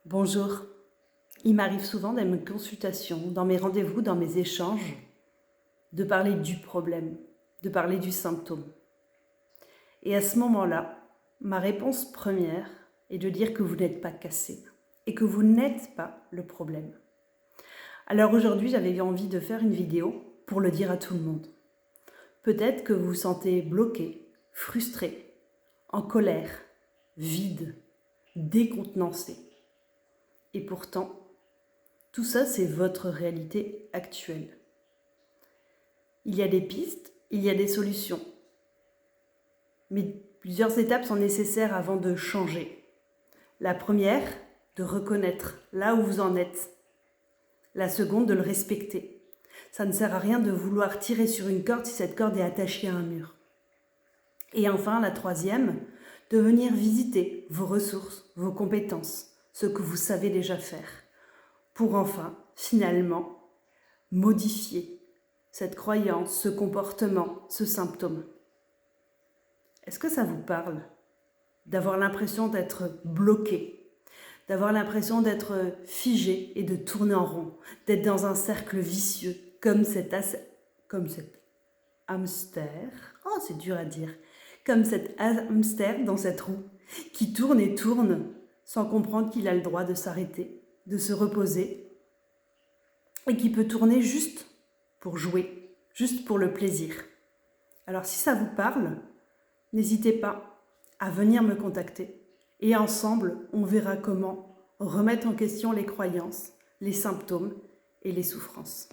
Bonjour. Il m'arrive souvent dans mes consultations, dans mes rendez-vous, dans mes échanges, de parler du problème, de parler du symptôme. Et à ce moment-là, ma réponse première est de dire que vous n'êtes pas cassé et que vous n'êtes pas le problème. Alors aujourd'hui, j'avais envie de faire une vidéo pour le dire à tout le monde. Peut-être que vous vous sentez bloqué, frustré, en colère, vide, décontenancé. Et pourtant, tout ça, c'est votre réalité actuelle. Il y a des pistes, il y a des solutions. Mais plusieurs étapes sont nécessaires avant de changer. La première, de reconnaître là où vous en êtes. La seconde, de le respecter. Ça ne sert à rien de vouloir tirer sur une corde si cette corde est attachée à un mur. Et enfin, la troisième, de venir visiter vos ressources, vos compétences, ce que vous savez déjà faire, pour enfin, finalement, modifier cette croyance, ce comportement, ce symptôme. Est-ce que ça vous parle d'avoir l'impression d'être bloqué, d'avoir l'impression d'être figé et de tourner en rond, d'être dans un cercle vicieux, comme cet hamster, oh c'est dur à dire, comme cet hamster dans cette roue, qui tourne et tourne sans comprendre qu'il a le droit de s'arrêter, de se reposer, et qui peut tourner juste pour jouer, juste pour le plaisir. Alors si ça vous parle, n'hésitez pas à venir me contacter et ensemble, on verra comment remettre en question les croyances, les symptômes et les souffrances.